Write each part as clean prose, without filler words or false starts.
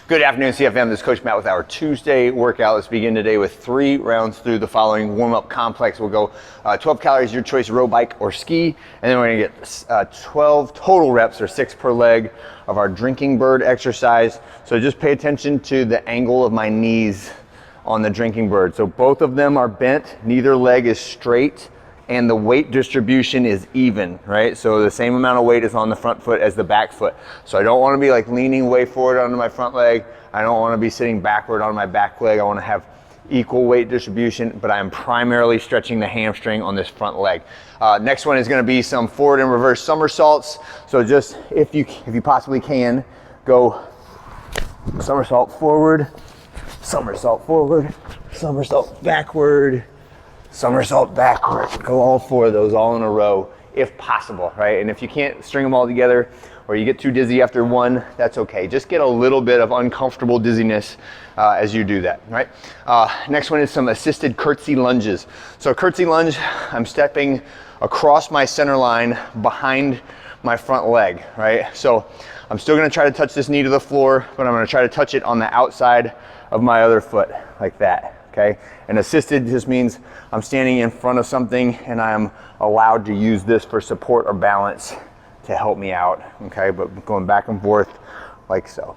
Good afternoon, CFM. This is Coach Matt with our Tuesday workout. Let's begin today with 3 rounds through the following warm-up complex. We'll go 12 calories, your choice, row, bike, or ski. And then we're gonna get 12 total reps, or 6 per leg, of our drinking bird exercise. So just pay attention to the angle of my knees on the drinking bird. So both of them are bent, neither leg is straight, and the weight distribution is even, right? So the same amount of weight is on the front foot as the back foot. So I don't wanna be like leaning way forward onto my front leg. I don't wanna be sitting backward on my back leg. I wanna have equal weight distribution, but I am primarily stretching the hamstring on this front leg. Next one is gonna be some forward and reverse somersaults. So just, if you possibly can, go somersault forward, somersault backward, somersault backward. Go all 4 of those all in a row if possible, right? And if you can't string them all together or you get too dizzy after one, that's okay. Just get a little bit of uncomfortable dizziness as you do that, right? Next one is some assisted curtsy lunges. So curtsy lunge, I'm stepping across my center line behind my front leg, right? So I'm still gonna try to touch this knee to the floor, but I'm gonna try to touch it on the outside of my other foot, like that. Okay, and assisted just means I'm standing in front of something and I'm allowed to use this for support or balance to help me out, okay, but going back and forth like so.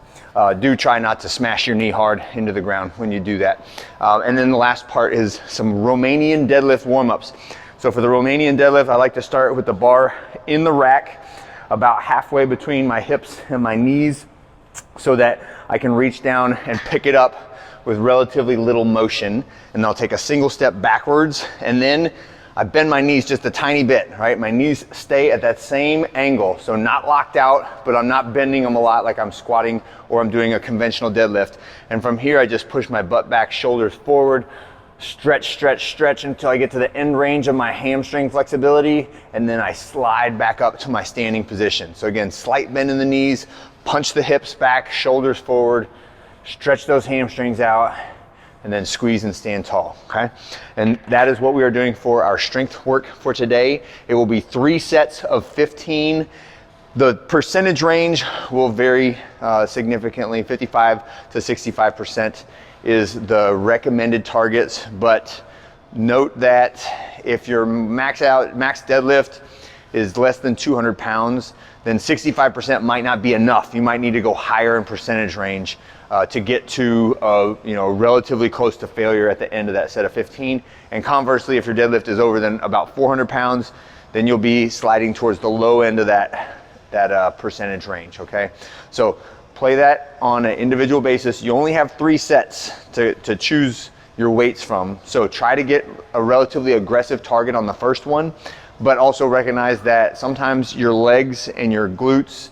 Do try not to smash your knee hard into the ground when you do that. And then the last part is some Romanian deadlift warm-ups. So for the Romanian deadlift, I like to start with the bar in the rack about halfway between my hips and my knees so that I can reach down and pick it up with relatively little motion, and I'll take a single step backwards, and then I bend my knees just a tiny bit, right? My knees stay at that same angle, so not locked out, but I'm not bending them a lot like I'm squatting or I'm doing a conventional deadlift. And from here, I just push my butt back, shoulders forward, stretch until I get to the end range of my hamstring flexibility, and then I slide back up to my standing position. So again, slight bend in the knees, punch the hips back, shoulders forward, stretch those hamstrings out, and then squeeze and stand tall, okay? And that is what we are doing for our strength work for today. It will be 3 sets of 15. The percentage range will vary significantly. 55 to 65% is the recommended targets, but note that if your max deadlift is less than 200 pounds, then 65% might not be enough. You might need to go higher in percentage range to get to relatively close to failure at the end of that set of 15. And conversely, if your deadlift is over than about 400 pounds, then you'll be sliding towards the low end of that percentage range, okay? So play that on an individual basis. You only have 3 sets to choose your weights from. So try to get a relatively aggressive target on the first one, but also recognize that sometimes your legs and your glutes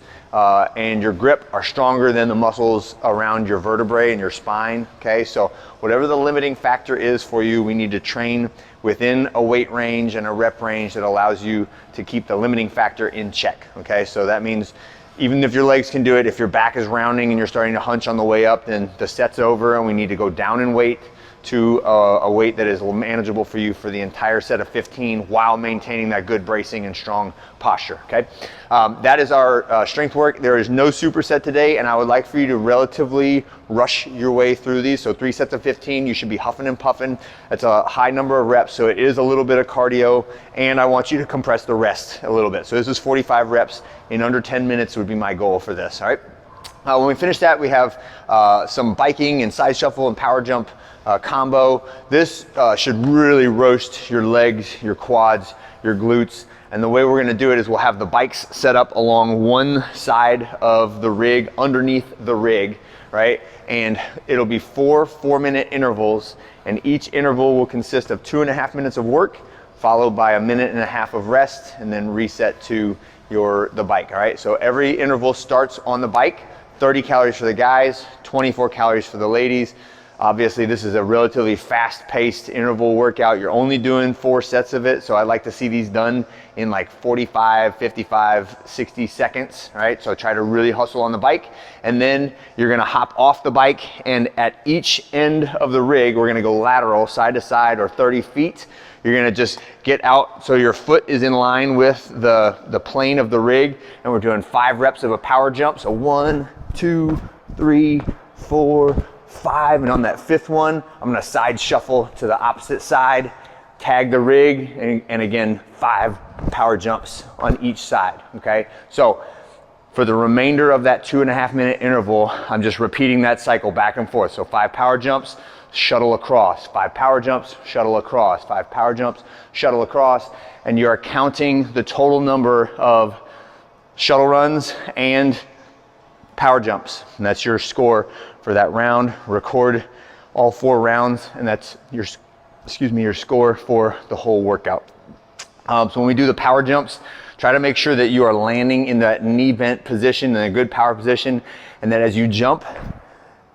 and your grip are stronger than the muscles around your vertebrae and your spine, okay? So whatever the limiting factor is for you, we need to train within a weight range and a rep range that allows you to keep the limiting factor in check, okay? So that means even if your legs can do it, if your back is rounding and you're starting to hunch on the way up, then the set's over and we need to go down in weight to a weight that is manageable for you for the entire set of 15 while maintaining that good bracing and strong posture, okay? That is our strength work. There is no superset today, and I would like for you to relatively rush your way through these. So 3 sets of 15, you should be huffing and puffing. That's a high number of reps, so it is a little bit of cardio, and I want you to compress the rest a little bit. So this is 45 reps in under 10 minutes would be my goal for this, all right? When we finish that, we have some biking and side shuffle and power jump combo. This should really roast your legs, your quads, your glutes. And the way we're gonna do it is we'll have the bikes set up along one side of the rig, underneath the rig, right? And it'll be 4 4-minute intervals, and each interval will consist of 2.5 minutes of work, followed by 1.5 minutes of rest, and then reset to the bike, all right? So every interval starts on the bike, 30 calories for the guys, 24 calories for the ladies. Obviously, this is a relatively fast-paced interval workout. You're only doing 4 sets of it, so I like to see these done in like 45, 55, 60 seconds, right? So try to really hustle on the bike, and then you're gonna hop off the bike, and at each end of the rig, we're gonna go lateral, side to side, or 30 feet. You're gonna just get out so your foot is in line with the plane of the rig, and we're doing 5 reps of a power jump. So 1, 2, 3, 4, 5, and on that 5th one, I'm gonna side shuffle to the opposite side, tag the rig, and again, 5 power jumps on each side, okay? So for the remainder of that 2.5 minute interval, I'm just repeating that cycle back and forth. So 5 power jumps, shuttle across, 5 power jumps, shuttle across, 5 power jumps, shuttle across, and you are counting the total number of shuttle runs and power jumps. And that's your score for that round. Record all 4 rounds, and that's your score for the whole workout. So when we do the power jumps, try to make sure that you are landing in that knee bent position, in a good power position, and that as you jump,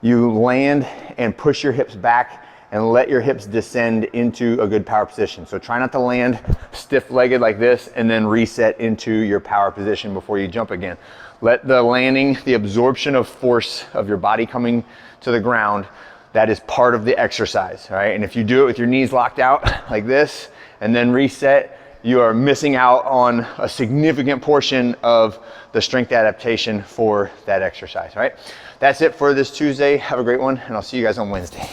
you land and push your hips back and let your hips descend into a good power position. So try not to land stiff-legged like this and then reset into your power position before you jump again. Let the landing, the absorption of force of your body coming to the ground, that is part of the exercise, all right? And if you do it with your knees locked out like this and then reset, you are missing out on a significant portion of the strength adaptation for that exercise, all right? That's it for this Tuesday. Have a great one, and I'll see you guys on Wednesday.